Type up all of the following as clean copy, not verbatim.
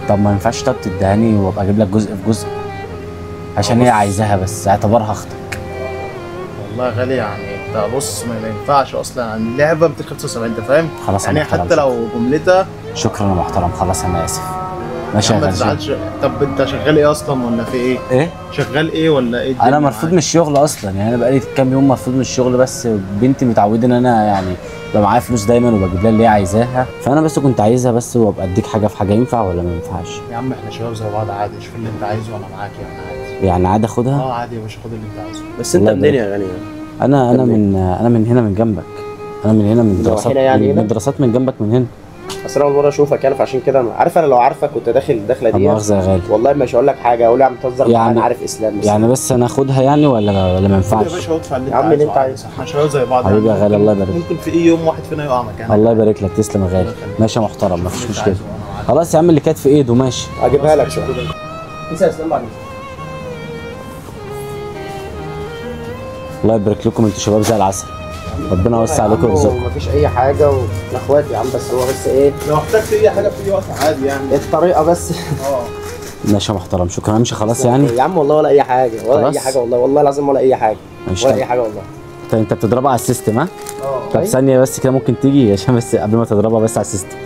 طب ما ينفعش طب تدهاني وابقى اجيب لك جزء في جزء عشان هي عايزاها بس اعتبرها اختك. والله غالي يعني انت بص ما ينفعش اصلا يعني اللعبه 275 انت فاهم؟ خلاص يعني انا محترم. حتى لو جملتها. شكرا يا محترم، خلاص انا اسف. ماشي يا ما غالي. تزعلش. طب انت شغال ايه اصلا ولا في ايه؟ ايه؟ شغال ايه ولا ايه؟ انا مرفوض من الشغل اصلا، يعني انا بقالي كام يوم مرفوض من الشغل، بس بنتي متعوده ان انا يعني يبقى معايا فلوس دايما وبجيب لها اللي هي عايزاها، فانا بس كنت عايزها بس وابقى اديك حاجه في حاجه، ينفع ولا ما ينفعش؟ يا عم احنا شباب زي بعض عادي، شوف اللي انت عايزه وانا معاك يعني عادي. يعني عادي اخدها؟ عادي يا باشا، خد اللي انت عايزه. بس انت منين يا غني؟ انا من هنا من جنبك. انا من هنا من دراسات يعني من دراسات من جنبك من هنا. اصل انا اول مره اشوفك يعني، فعشان كده عارف انا لو عارفك كنت داخل الدخله دي مؤاخذة يا غالي. والله مش هقول لك حاجه، اقول يا عم تهزر يعني انا عارف اسلام يعني بس انا اخدها يعني ولا ما ينفعش؟ يا باشا ادفع اللي يا عم اللي انت عايزه. احنا شباب زي بعض حبيبي يا غالي، الله يبارك لك. ممكن في اي يوم واحد فينا يقع مكانك. الله يبارك لك، تسلم يا غالي. ماشي يا محترم، مفيش مشكله. خلاص يا عم، اللي كانت في ايده ماشي. اجيبها لك شويه. انسى يا اسلام بعد. الله يبارك لكم، انتوا شباب زي العسل. ربنا يوسع عليكم ويرزقكم. مفيش اي حاجه واحنا اخوات يا عم، بس هو بس ايه، لو احتجت اي حاجه في اي وقت عادي يعني. الطريقه بس. ماشي يا محترم، شكرا. امشي خلاص يعني. يا عم والله ولا اي حاجه، ولا خلاص؟ اي حاجه والله، والله العظيم ولا اي حاجه. ماشي. ولا اي حاجه والله. انت بتضربها على السيستم ها؟ طب ثانيه بس كده ممكن تيجي عشان بس قبل ما تضربها بس على السيستم.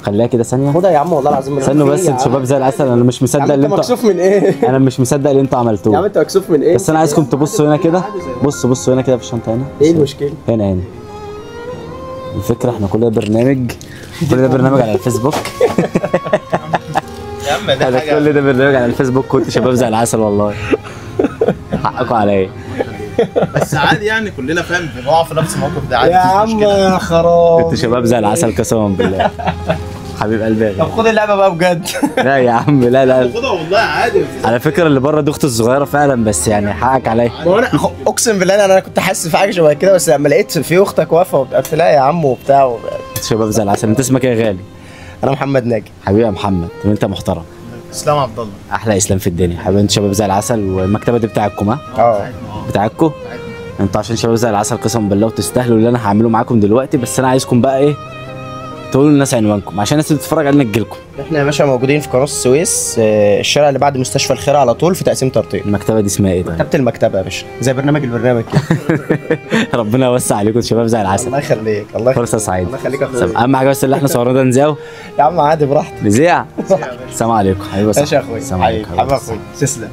خليها كده ثانيه. خدها يا عم والله العظيم. استنوا بس، انتوا شباب زي العسل، انا مش مصدق اللي انت انتوا. مكسوف من ايه؟ انا مش مصدق اللي انتوا عملتوه. يا عم انت مكسوف من ايه؟ بس انا عايزكم تبصوا هنا كده. بصوا هنا كده في الشنطه هنا. ايه المشكله؟ هنا. الفكره احنا كل ده برنامج على الفيسبوك. يا عم ده حاجه. كل ده برنامج على الفيسبوك، كنت شباب زي العسل والله. حقكم عليا. بس عادي يعني، كلنا فاهم بنقع في نفس الموقف ده عادي. يا عم يا خراب. انتوا شباب زي العسل قسما بالله. حبيب قلبي يا غالي. طب خد اللعبه بقى بجد. لا يا عم، لا خدها والله عادي. على فكره اللي بره دي اختي الصغيره فعلا، بس يعني حقك عليا. ما انا اقسم بالله انا كنت حاسس في حاجه شبه كده، بس لما لقيت في اختك واقفه قلت لا يا عم وبتاع. انتوا شباب زي العسل. انت اسمك ايه يا غالي؟ انا محمد ناجي. حبيبي يا محمد، وانت محترم. اسلام عبد الله. احلى اسلام في الدنيا. حبيبي انتوا شباب زي العسل، والمكتبه دي بتاعتكم ها؟ بتاعتكم؟ انتوا عشان شباب زي العسل قسما بالله، وتستاهلوا اللي انا هعمله معاكم دلوقتي. بس انا عايزكم بقى ايه، تقولوا للناس عنوانكم عشان الناس اللي بتتفرج علينا تجيلكم. احنا يا باشا موجودين في قناه السويس، الشارع اللي بعد مستشفى الخير على طول، في تقسيم طرطين. المكتبه دي اسمها ايه طيب؟ مكتبه المكتبه يا باشا، زي البرنامج كده. ربنا يوسع عليكم شباب زي العسل. الله يخليك. الله يخليك. فرصه سعيده. الله يخليك يا اخويا. اهم حاجه بس اللي احنا صورناه ده نذيعه. يا عم عادي براحتك. نذيع. السلام عليكم حبيبي. ماشي يا اخويا. السلام عليكم حبيبي اخويا. تسلم.